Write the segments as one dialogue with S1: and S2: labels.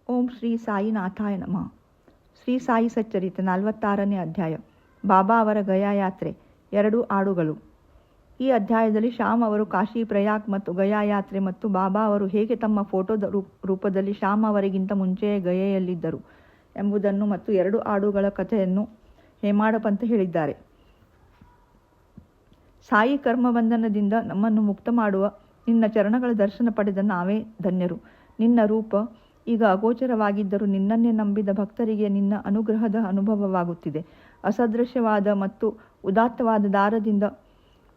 S1: ಓಂ ಶ್ರೀ ಸಾಯಿನಾಥಾಯ ನಮಃ. ಶ್ರೀ ಸಾಯಿ ಸಚ್ಚರಿತೆ 46ನೇ ಅಧ್ಯಾಯ. ಬಾಬಾ ಅವರ ಗಯಾ ಯಾತ್ರೆ. 2 ಹಾಡುಗಳು. ಈ ಅಧ್ಯಾಯದಲ್ಲಿ ಶ್ಯಾಮ್ ಅವರು ಕಾಶಿ, ಪ್ರಯಾಗ್ ಮತ್ತು ಗಯಾ ಯಾತ್ರೆ ಮತ್ತು ಬಾಬಾ ಅವರು ಹೇಗೆ ತಮ್ಮ ಫೋಟೋದ ರೂಪದಲ್ಲಿ ಶ್ಯಾಮ್ ಅವರಿಗಿಂತ ಮುಂಚೆಯೇ ಗಯೆಯಲ್ಲಿದ್ದರು ಎಂಬುದನ್ನು ಮತ್ತು 2 ಹಾಡುಗಳ ಕಥೆಯನ್ನು ಹೇಮಾಡ ಪಂತ್ ಹೇಳಿದ್ದಾರೆ. ಸಾಯಿ ಕರ್ಮಬಂಧನದಿಂದ ನಮ್ಮನ್ನು ಮುಕ್ತ ಮಾಡುವ ನಿನ್ನ ಚರಣಗಳ ದರ್ಶನ ಪಡೆದ ನಾವೇ ಧನ್ಯರು. ನಿನ್ನ ರೂಪ ಈಗ ಅಗೋಚರವಾಗಿದ್ದರೂ ನಿನ್ನನ್ನೇ ನಂಬಿದ ಭಕ್ತರಿಗೆ ನಿನ್ನ ಅನುಗ್ರಹದ ಅನುಭವವಾಗುತ್ತಿದೆ. ಅಸದೃಶ್ಯವಾದ ಮತ್ತು ಉದಾತ್ತವಾದ ದಾರದಿಂದ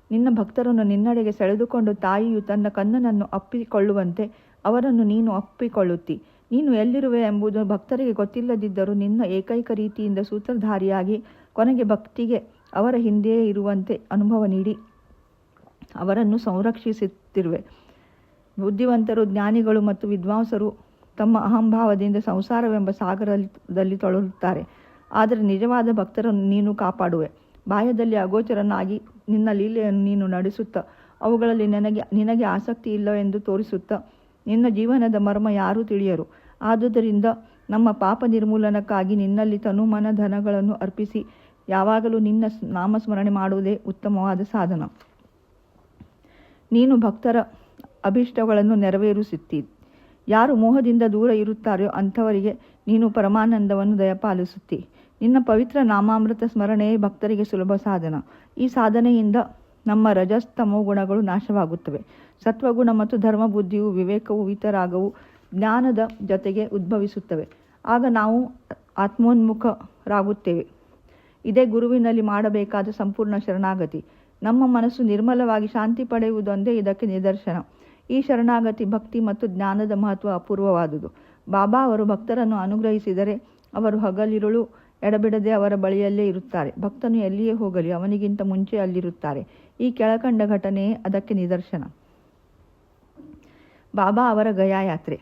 S1: ನಿನ್ನ ಭಕ್ತರನ್ನು ನಿನ್ನಡೆಗೆ ಸೆಳೆದುಕೊಂಡು ತಾಯಿಯು ತನ್ನ ಕಣ್ಣನನ್ನು ಅಪ್ಪಿಕೊಳ್ಳುವಂತೆ ಅವರನ್ನು ನೀನು ಅಪ್ಪಿಕೊಳ್ಳುತ್ತಿ. ನೀನು ಎಲ್ಲಿರುವೆ ಎಂಬುದು ಭಕ್ತರಿಗೆ ಗೊತ್ತಿಲ್ಲದಿದ್ದರೂ ನಿನ್ನ ಏಕೈಕ ರೀತಿಯಿಂದ ಸೂತ್ರಧಾರಿಯಾಗಿ ಕೊನೆಗೆ ಭಕ್ತಿಗೆ ಅವರ ಹಿಂದೆಯೇ ಇರುವಂತೆ ಅನುಭವ ನೀಡಿ ಅವರನ್ನು ಸಂರಕ್ಷಿಸುತ್ತಿರುವೆ. ಬುದ್ಧಿವಂತರು, ಜ್ಞಾನಿಗಳು ಮತ್ತು ವಿದ್ವಾಂಸರು ತಮ್ಮ ಅಹಂಭಾವದಿಂದ ಸಂಸಾರವೆಂಬ ಸಾಗರದಲ್ಲಿ ತೊಳಲುತ್ತಾರೆ. ಆದರೆ ನಿಜವಾದ ಭಕ್ತರನ್ನು ನೀನು ಕಾಪಾಡುವೆ. ಬಾಹ್ಯದಲ್ಲಿ ಅಗೋಚರನಾಗಿ ನಿನ್ನ ಲೀಲೆಯನ್ನು ನೀನು ನಡೆಸುತ್ತಾ ಅವುಗಳಲ್ಲಿ ನಿನಗೆ ಆಸಕ್ತಿ ಇಲ್ಲವೆಂದು ತೋರಿಸುತ್ತಾ ನಿನ್ನ ಜೀವನದ ಮರ್ಮ ಯಾರೂ ತಿಳಿಯರು. ಆದುದರಿಂದ ನಮ್ಮ ಪಾಪ ನಿರ್ಮೂಲನಕ್ಕಾಗಿ ನಿನ್ನಲ್ಲಿ ತನು ಮನ ಧನಗಳನ್ನು ಅರ್ಪಿಸಿ ಯಾವಾಗಲೂ ನಿನ್ನ ನಾಮಸ್ಮರಣೆ ಮಾಡುವುದೇ ಉತ್ತಮವಾದ ಸಾಧನ. ನೀನು ಭಕ್ತರ ಅಭಿಷ್ಟಗಳನ್ನು ನೆರವೇರಿಸುತ್ತಿ. ಯಾರು ಮೋಹದಿಂದ ದೂರ ಇರುತ್ತಾರೋ ಅಂಥವರಿಗೆ ನೀನು ಪರಮಾನಂದವನ್ನು ದಯಪಾಲಿಸುತ್ತಿ. ನಿನ್ನ ಪವಿತ್ರ ನಾಮಾಮೃತ ಸ್ಮರಣೆಯೇ ಭಕ್ತರಿಗೆ ಸುಲಭ ಸಾಧನ. ಈ ಸಾಧನೆಯಿಂದ ನಮ್ಮ ರಜಸ್ತಮೋ ಗುಣಗಳು ನಾಶವಾಗುತ್ತವೆ. ಸತ್ವಗುಣ ಮತ್ತು ಧರ್ಮ ಬುದ್ಧಿಯು, ವಿವೇಕವು, ವಿತರಾಗವು ಜ್ಞಾನದ ಜೊತೆಗೆ ಉದ್ಭವಿಸುತ್ತವೆ. ಆಗ ನಾವು ಆತ್ಮೋನ್ಮುಖರಾಗುತ್ತೇವೆ. ಇದೇ ಗುರುವಿನಲ್ಲಿ ಮಾಡಬೇಕಾದ ಸಂಪೂರ್ಣ ಶರಣಾಗತಿ. ನಮ್ಮ ಮನಸ್ಸು ನಿರ್ಮಲವಾಗಿ ಶಾಂತಿ ಪಡೆಯುವುದೊಂದೇ ಇದಕ್ಕೆ ನಿದರ್ಶನ. ಈ ಶರಣಾಗತಿ, ಭಕ್ತಿ ಮತ್ತು ಜ್ಞಾನದ ಮಹತ್ವ ಅಪೂರ್ವವಾದುದು. ಬಾಬಾ ಅವರು ಭಕ್ತರನ್ನು ಅನುಗ್ರಹಿಸಿದರೆ ಅವರು ಹಗಲಿರುಳು ಎಡಬಿಡದೆ ಅವರ ಬಳಿಯಲ್ಲೇ ಇರುತ್ತಾರೆ. ಭಕ್ತನು ಎಲ್ಲಿಯೇ ಹೋಗಲಿ ಅವನಿಗಿಂತ ಮುಂಚೆ ಅಲ್ಲಿರುತ್ತಾರೆ. ಈ ಕೆಳಕಂಡ ಘಟನೆಯೇ ಅದಕ್ಕೆ ನಿದರ್ಶನ. ಬಾಬಾ ಅವರ ಗಯಾ ಯಾತ್ರೆ.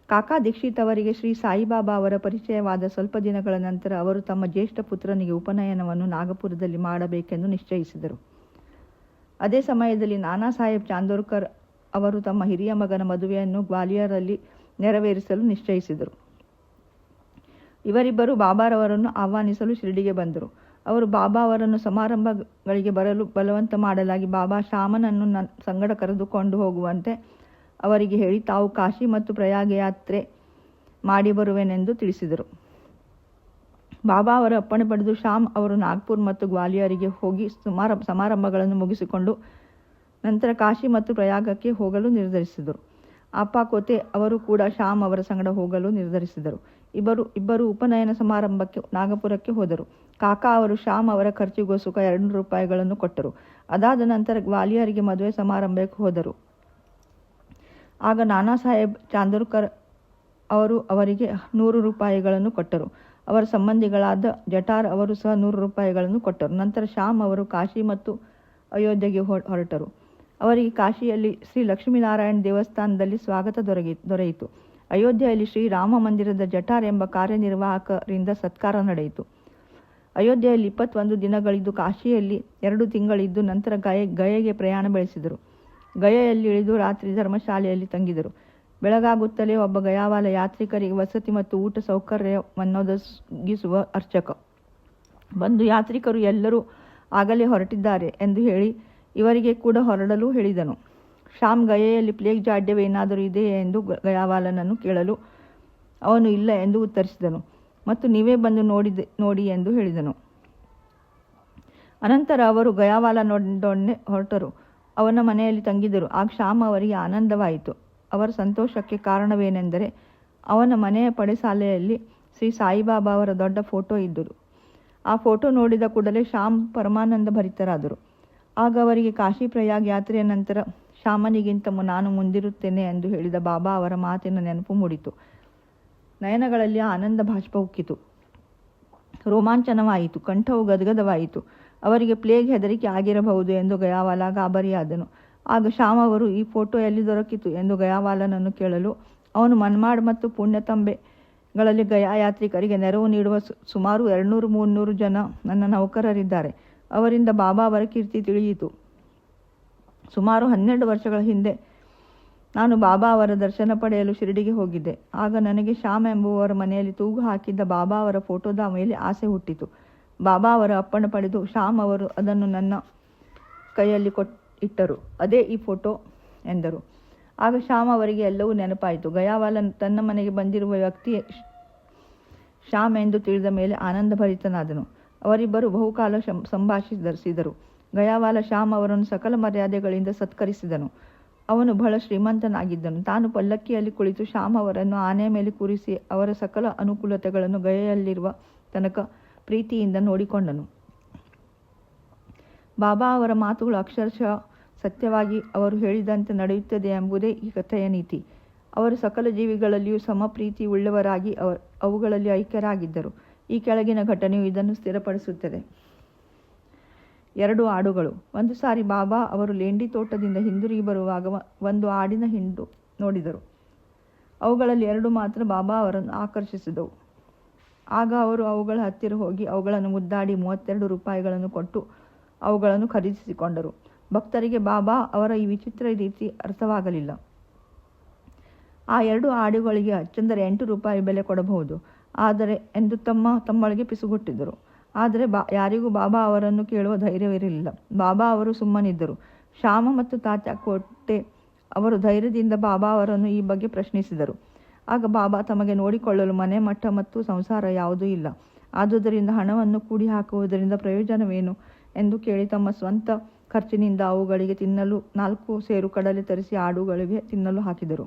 S1: ಕಾಕಾ ದೀಕ್ಷಿತ್ ಅವರಿಗೆ ಶ್ರೀ ಸಾಯಿಬಾಬಾ ಅವರ ಪರಿಚಯವಾದ ಸ್ವಲ್ಪ ದಿನಗಳ ನಂತರ ಅವರು ತಮ್ಮ ಜ್ಯೇಷ್ಠ ಪುತ್ರನಿಗೆ ಉಪನಯನವನ್ನು ನಾಗಪುರದಲ್ಲಿ ಮಾಡಬೇಕೆಂದು ನಿಶ್ಚಯಿಸಿದರು. ಅದೇ ಸಮಯದಲ್ಲಿ ನಾನಾ ಸಾಹೇಬ್ ಚಾಂದೋರ್ಕರ್ ಅವರು ತಮ್ಮ ಹಿರಿಯ ಮಗನ ಮದುವೆಯನ್ನು ಗ್ವಾಲಿಯರಲ್ಲಿ ನೆರವೇರಿಸಲು ನಿಶ್ಚಯಿಸಿದರು. ಇವರಿಬ್ಬರು ಬಾಬಾರವರನ್ನು ಆಹ್ವಾನಿಸಲು ಶಿರಡಿಗೆ ಬಂದರು. ಅವರು ಬಾಬಾ ಅವರನ್ನು ಸಮಾರಂಭಗಳಿಗೆ ಬರಲು ಬಲವಂತ ಮಾಡಲಾಗಿ ಬಾಬಾ ಶ್ಯಾಮನನ್ನು ಸಂಗಡ ಕರೆದುಕೊಂಡು ಹೋಗುವಂತೆ ಅವರಿಗೆ ಹೇಳಿ ತಾವು ಕಾಶಿ ಮತ್ತು ಪ್ರಯಾಗ ಯಾತ್ರೆ ಮಾಡಿ ಬರುವೆನೆಂದು ತಿಳಿಸಿದರು. ಬಾಬಾ ಅವರ ಅಪ್ಪಣೆ ಪಡೆದು ಶ್ಯಾಮ್ ಅವರು ನಾಗ್ಪುರ್ ಮತ್ತು ಗ್ವಾಲಿಯರಿಗೆ ಹೋಗಿ ಸಮಾರಂಭಗಳನ್ನು ಮುಗಿಸಿಕೊಂಡು ನಂತರ ಕಾಶಿ ಮತ್ತು ಪ್ರಯಾಗಕ್ಕೆ ಹೋಗಲು ನಿರ್ಧರಿಸಿದರು. ಅಪ್ಪ ಕೋತೆ ಅವರು ಕೂಡ ಶ್ಯಾಮ್ ಅವರ ಸಂಗಡ ಹೋಗಲು ನಿರ್ಧರಿಸಿದರು. ಇಬ್ಬರು ಉಪನಯನ ಸಮಾರಂಭಕ್ಕೆ ನಾಗಪುರಕ್ಕೆ ಹೋದರು. ಕಾಕಾ ಅವರು ಶ್ಯಾಮ್ ಅವರ ಖರ್ಚಿಗೋಸ್ಕರ 200 ರೂಪಾಯಿಗಳನ್ನು ಕೊಟ್ಟರು. ಅದಾದ ನಂತರ ಗ್ವಾಲಿಯರಿಗೆ ಮದುವೆ ಸಮಾರಂಭಕ್ಕೆ ಹೋದರು. ಆಗ ನಾನಾ ಸಾಹೇಬ್ ಚಾಂದೋರ್ಕರ್ ಅವರು ಅವರಿಗೆ 100 ರೂಪಾಯಿಗಳನ್ನು ಕೊಟ್ಟರು. ಅವರ ಸಂಬಂಧಿಗಳಾದ ಜಟಾರ್ ಅವರು ಸಹ 100 ರೂಪಾಯಿಗಳನ್ನು ಕೊಟ್ಟರು. ನಂತರ ಶ್ಯಾಮ್ ಅವರು ಕಾಶಿ ಮತ್ತು ಅಯೋಧ್ಯೆಗೆ ಹೊರಟರು. ಅವರಿಗೆ ಕಾಶಿಯಲ್ಲಿ ಶ್ರೀ ಲಕ್ಷ್ಮೀನಾರಾಯಣ ದೇವಸ್ಥಾನದಲ್ಲಿ ಸ್ವಾಗತ ದೊರೆಯಿತು. ಅಯೋಧ್ಯೆಯಲ್ಲಿ ಶ್ರೀ ರಾಮ ಮಂದಿರದ ಜಟಾರ್ ಎಂಬ ಕಾರ್ಯನಿರ್ವಾಹಕರಿಂದ ಸತ್ಕಾರ ನಡೆಯಿತು. ಅಯೋಧ್ಯೆಯಲ್ಲಿ 21 ದಿನಗಳಿದ್ದು ಕಾಶಿಯಲ್ಲಿ 2 ತಿಂಗಳಿದ್ದು ನಂತರ ಗಯೆಗೆ ಪ್ರಯಾಣ ಬೆಳೆಸಿದರು. ಗಯೆಯಲ್ಲಿ ಇಳಿದು ರಾತ್ರಿ ಧರ್ಮಶಾಲೆಯಲ್ಲಿ ತಂಗಿದರು. ಬೆಳಗಾಗುತ್ತಲೇ ಒಬ್ಬ ಗಯಾವಾಲ ಯಾತ್ರಿಕರಿಗೆ ವಸತಿ ಮತ್ತು ಊಟ ಸೌಕರ್ಯವನ್ನೊದಗಿಸುವ ಅರ್ಚಕ ಬಂದು ಯಾತ್ರಿಕರು ಎಲ್ಲರೂ ಆಗಲೇ ಹೊರಟಿದ್ದಾರೆ ಎಂದು ಹೇಳಿ ಇವರಿಗೆ ಕೂಡ ಹೊರಡಲು ಹೇಳಿದನು. ಶ್ಯಾಮ್ ಗಯೆಯಲ್ಲಿ ಪ್ಲೇಗ್ ಜಾಡ್ಯವೇನಾದರೂ ಇದೆಯೇ ಎಂದು ಗಯಾವಾಲನನ್ನು ಕೇಳಲು ಅವನು ಇಲ್ಲ ಎಂದು ಉತ್ತರಿಸಿದನು ಮತ್ತು ನೀವೇ ಬಂದು ನೋಡಿ ಎಂದು ಹೇಳಿದನು. ಅನಂತರ ಅವರು ಗಯಾವಾಲನೊಡನೆ ಹೊರಟರು. ಅವನ ಮನೆಯಲ್ಲಿ ತಂಗಿದರು. ಆಗ ಶ್ಯಾಮ್ ಅವರಿಗೆ ಆನಂದವಾಯಿತು. ಅವರ ಸಂತೋಷಕ್ಕೆ ಕಾರಣವೇನೆಂದರೆ ಅವನ ಮನೆಯ ಪಡೆಸಾಲೆಯಲ್ಲಿ ಶ್ರೀ ಸಾಯಿಬಾಬಾ ಅವರ ದೊಡ್ಡ ಫೋಟೋ ಇದ್ದರು. ಆ ಫೋಟೋ ನೋಡಿದ ಕೂಡಲೇ ಶ್ಯಾಮ್ ಪರಮಾನಂದ ಭರಿತರಾದರು. ಆಗ ಅವರಿಗೆ ಕಾಶಿ ಪ್ರಯಾಗ್ ಯಾತ್ರೆಯ ನಂತರ ಶ್ಯಾಮನಿಗಿಂತ ನಾನು ಮುಂದಿರುತ್ತೇನೆ ಎಂದು ಹೇಳಿದ ಬಾಬಾ ಅವರ ಮಾತಿನ ನೆನಪು ಮೂಡಿತು. ನಯನಗಳಲ್ಲಿ ಆನಂದ ಬಾಷ್ಪ ಉಕ್ಕಿತು. ರೋಮಾಂಚನವಾಯಿತು. ಕಂಠವು ಗದ್ಗದವಾಯಿತು. ಅವರಿಗೆ ಪ್ಲೇಗ್ ಹೆದರಿಕೆ ಆಗಿರಬಹುದು ಎಂದು ಗಯಾವಾಲ ಗಾಬರಿಯಾದನು. ಆಗ ಶ್ಯಾಮ್ ಅವರು ಈ ಫೋಟೋ ಎಲ್ಲಿ ದೊರಕಿತು ಎಂದು ಗಯಾವಾಲನನ್ನು ಕೇಳಲು ಅವನು ಮನ್ಮಾಡ್ ಮತ್ತು ಪುಣ್ಯತಂಬೆಗಳಲ್ಲಿ ಗಯಾ ಯಾತ್ರಿಕರಿಗೆ ನೆರವು ನೀಡುವ ಸುಮಾರು 200-300 ಜನ ನನ್ನ ನೌಕರರಿದ್ದಾರೆ. ಅವರಿಂದ ಬಾಬಾ ಅವರ ಕೀರ್ತಿ ತಿಳಿಯಿತು. ಸುಮಾರು 12 ವರ್ಷಗಳ ಹಿಂದೆ ನಾನು ಬಾಬಾ ಅವರ ದರ್ಶನ ಪಡೆಯಲು ಶಿರಡಿಗೆ ಹೋಗಿದ್ದೆ. ಆಗ ನನಗೆ ಶ್ಯಾಮ್ ಎಂಬುವವರ ಮನೆಯಲ್ಲಿ ತೂಗು ಹಾಕಿದ್ದ ಬಾಬಾ ಅವರ ಫೋಟೋದ ಮೇಲೆ ಆಸೆ ಹುಟ್ಟಿತು. ಬಾಬಾ ಅವರ ಅಪ್ಪಣೆ ಪಡೆದು ಶ್ಯಾಮ್ ಅವರು ಅದನ್ನು ನನ್ನ ಕೈಯಲ್ಲಿ ಇಟ್ಟರು. ಅದೇ ಈ ಫೋಟೋ ಎಂದರು. ಆಗ ಶ್ಯಾಮ್ ಅವರಿಗೆ ಎಲ್ಲವೂ ನೆನಪಾಯಿತು. ಗಯಾವಾಲ ತನ್ನ ಮನೆಗೆ ಬಂದಿರುವ ವ್ಯಕ್ತಿ ಶ್ಯಾಮ್ ಎಂದು ತಿಳಿದ ಮೇಲೆ ಆನಂದಭರಿತನಾದನು. ಅವರಿಬ್ಬರು ಬಹುಕಾಲ ಸಂಭಾಷಿಸಿದರು. ಗಯಾವಾಲ ಶ್ಯಾಮ್ ಅವರನ್ನು ಸಕಲ ಮರ್ಯಾದೆಗಳಿಂದ ಸತ್ಕರಿಸಿದನು. ಅವನು ಬಹಳ ಶ್ರೀಮಂತನಾಗಿದ್ದನು. ತಾನು ಪಲ್ಲಕ್ಕಿಯಲ್ಲಿ ಕುಳಿತು ಶ್ಯಾಮ್ ಅವರನ್ನು ಆನೆಯ ಮೇಲೆ ಕೂರಿಸಿ ಅವರ ಸಕಲ ಅನುಕೂಲತೆಗಳನ್ನು ಗಯೆಯಲ್ಲಿರುವ ತನಕ ಪ್ರೀತಿಯಿಂದ ನೋಡಿಕೊಂಡನು. ಬಾಬಾ ಅವರ ಮಾತುಗಳು ಅಕ್ಷರಶಃ ಸತ್ಯವಾಗಿ ಅವರು ಹೇಳಿದಂತೆ ನಡೆಯುತ್ತದೆ ಎಂಬುದೇ ಈ ಕಥೆಯ ನೀತಿ. ಅವರು ಸಕಲ ಜೀವಿಗಳಲ್ಲಿಯೂ ಸಮ ಪ್ರೀತಿ ಉಳ್ಳವರಾಗಿ ಅವುಗಳಲ್ಲಿ ಐಕ್ಯರಾಗಿದ್ದರು. ಈ ಕೆಳಗಿನ ಘಟನೆಯು ಇದನ್ನು ಸ್ಥಿರಪಡಿಸುತ್ತದೆ. 2 ಆಡುಗಳು. ಒಂದು ಸಾರಿ ಬಾಬಾ ಅವರು ಲೇಂಡಿ ತೋಟದಿಂದ ಹಿಂದಿರುಗಿ ಬರುವಾಗ ಒಂದು ಆಡಿನ ಹಿಂಡು ನೋಡಿದರು. ಅವುಗಳಲ್ಲಿ 2 ಮಾತ್ರ ಬಾಬಾ ಅವರನ್ನು ಆಕರ್ಷಿಸಿದವು. ಆಗ ಅವರು ಅವುಗಳ ಹತ್ತಿರ ಹೋಗಿ ಅವುಗಳನ್ನು ಮುದ್ದಾಡಿ 32 ರೂಪಾಯಿಗಳನ್ನು ಕೊಟ್ಟು ಅವುಗಳನ್ನು ಖರೀದಿಸಿಕೊಂಡರು. ಭಕ್ತರಿಗೆ ಬಾಬಾ ಅವರ ಈ ವಿಚಿತ್ರ ರೀತಿ ಅರ್ಥವಾಗಲಿಲ್ಲ. ಆ 2 ಆಡುಗಳಿಗೆ ಅಚ್ಚಂದರೆ 8 ರೂಪಾಯಿ ಬೆಲೆ ಕೊಡಬಹುದು ಆದರೆ ಎಂದು ತಮ್ಮೊಳಗೆ ಪಿಸುಗುಟ್ಟಿದ್ದರು. ಆದರೆ ಯಾರಿಗೂ ಬಾಬಾ ಅವರನ್ನು ಕೇಳುವ ಧೈರ್ಯವಿರಲಿಲ್ಲ. ಬಾಬಾ ಅವರು ಸುಮ್ಮನಿದ್ದರು. ಶ್ಯಾಮ ಮತ್ತು ತಾತ್ಯಾ ಕೋಟೆ ಅವರು ಧೈರ್ಯದಿಂದ ಬಾಬಾ ಅವರನ್ನು ಈ ಬಗ್ಗೆ ಪ್ರಶ್ನಿಸಿದರು. ಆಗ ಬಾಬಾ ತಮಗೆ ನೋಡಿಕೊಳ್ಳಲು ಮನೆ, ಮಠ ಮತ್ತು ಸಂಸಾರ ಯಾವುದೂ ಇಲ್ಲ. ಆದುದರಿಂದ ಹಣವನ್ನು ಕೂಡಿ ಹಾಕುವುದರಿಂದ ಪ್ರಯೋಜನವೇನು ಎಂದು ಕೇಳಿ ತಮ್ಮ ಸ್ವಂತ ಖರ್ಚಿನಿಂದ ಅವುಗಳಿಗೆ ತಿನ್ನಲು 4 ಸೇರು ಕಡಲೆ ತರಿಸಿ ಆಡುಗಳಿಗೆ ತಿನ್ನಲು ಹಾಕಿದರು.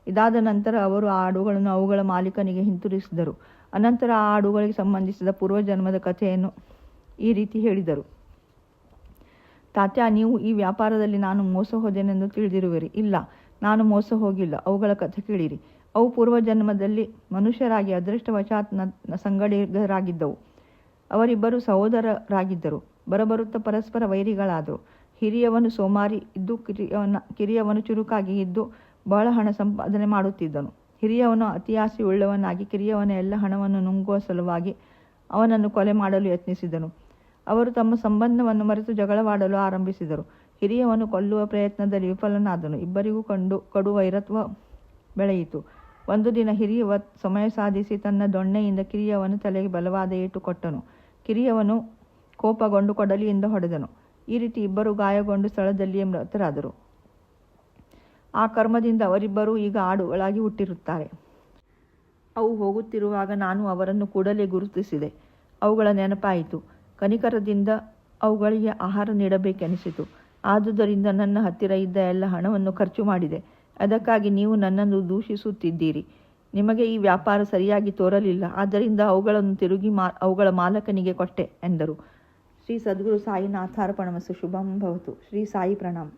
S1: ಇದಾದ ನಂತರ ಅವರು ಆ ಆಡುಗಳನ್ನು ಅವುಗಳ ಮಾಲೀಕನಿಗೆ ಹಿಂತಿರುಗಿಸಿದರು. ಅನಂತರ ಆ ಆಡುಗಳಿಗೆ ಸಂಬಂಧಿಸಿದ ಪೂರ್ವಜನ್ಮದ ಕಥೆಯನ್ನು ಈ ರೀತಿ ಹೇಳಿದರು. ತಾತ್ಯಾ, ನೀವು ಈ ವ್ಯಾಪಾರದಲ್ಲಿ ನಾನು ಮೋಸ ಹೋದೆನೆಂದು ತಿಳಿದಿರುವಿರಿ. ಇಲ್ಲ, ನಾನು ಮೋಸ ಹೋಗಿಲ್ಲ. ಅವುಗಳ ಕಥೆ ಕೇಳಿರಿ. ಅವು ಪೂರ್ವಜನ್ಮದಲ್ಲಿ ಮನುಷ್ಯರಾಗಿ ಅದೃಷ್ಟವಶಾತ್ ಸಂಗಡಿಗರಾಗಿದ್ದವು. ಅವರಿಬ್ಬರು ಸಹೋದರರಾಗಿದ್ದರು. ಬರಬರುತ್ತಾ ಪರಸ್ಪರ ವೈರಿಗಳಾದರು. ಹಿರಿಯವನು ಸೋಮಾರಿ ಇದ್ದು ಕಿರಿಯವನು ಚುರುಕಾಗಿ ಇದ್ದು ಬಹಳ ಹಣ ಸಂಪಾದನೆ ಮಾಡುತ್ತಿದ್ದನು. ಹಿರಿಯವನು ಅತಿಯಾಸೆ ಉಳ್ಳವನಾಗಿ ಕಿರಿಯವನ ಎಲ್ಲ ಹಣವನ್ನು ನುಂಗುವ ಸಲುವಾಗಿ ಅವನನ್ನು ಕೊಲೆ ಮಾಡಲು ಯತ್ನಿಸಿದನು. ಅವರು ತಮ್ಮ ಸಂಬಂಧವನ್ನು ಮರೆತು ಜಗಳವಾಡಲು ಆರಂಭಿಸಿದರು. ಹಿರಿಯವನು ಕೊಲ್ಲುವ ಪ್ರಯತ್ನದಲ್ಲಿ ವಿಫಲನಾದನು. ಇಬ್ಬರಿಗೂ ಕಡು ವೈರತ್ವ ಬೆಳೆಯಿತು. ಒಂದು ದಿನ ಹಿರಿಯವ ಸಮಯ ಸಾಧಿಸಿ ತನ್ನ ದೊಣ್ಣೆಯಿಂದ ಕಿರಿಯವನ ತಲೆಗೆ ಬಲವಾದ ಏಟು ಕೊಟ್ಟನು. ಕಿರಿಯವನು ಕೋಪಗೊಂಡು ಕೊಡಲಿಯಿಂದ ಹೊಡೆದನು. ಈ ರೀತಿ ಇಬ್ಬರು ಗಾಯಗೊಂಡು ಸ್ಥಳದಲ್ಲಿಯೇ ಮೃತರಾದರು. ಆ ಕರ್ಮದಿಂದ ಅವರಿಬ್ಬರೂ ಈಗ ಆಡುಗಳಾಗಿ ಹುಟ್ಟಿರುತ್ತಾರೆ. ಅವು ಹೋಗುತ್ತಿರುವಾಗ ನಾನು ಅವರನ್ನು ಕೂಡಲೇ ಗುರುತಿಸಿದೆ. ಅವುಗಳ ನೆನಪಾಯಿತು. ಕನಿಕರದಿಂದ ಅವುಗಳಿಗೆ ಆಹಾರ ನೀಡಬೇಕೆನಿಸಿತು. ಆದುದರಿಂದ ನನ್ನ ಹತ್ತಿರ ಇದ್ದ ಎಲ್ಲ ಹಣವನ್ನು ಖರ್ಚು ಮಾಡಿದೆ. ಅದಕ್ಕಾಗಿ ನೀವು ನನ್ನನ್ನು ದೂಷಿಸುತ್ತಿದ್ದೀರಿ. ನಿಮಗೆ ಈ ವ್ಯಾಪಾರ ಸರಿಯಾಗಿ ತೋರಲಿಲ್ಲ. ಆದ್ದರಿಂದ ಅವುಗಳನ್ನು ತಿರುಗಿ ಅವುಗಳ ಮಾಲಕನಿಗೆ ಕೊಟ್ಟೆ ಎಂದರು. ಶ್ರೀ ಸದ್ಗುರು ಸಾಯಿನಾಥಾರ್ಪಣಮಸ್ತು. ಶುಭಂ ಭವತು. ಶ್ರೀ ಸಾಯಿ ಪ್ರಣಾಮ್.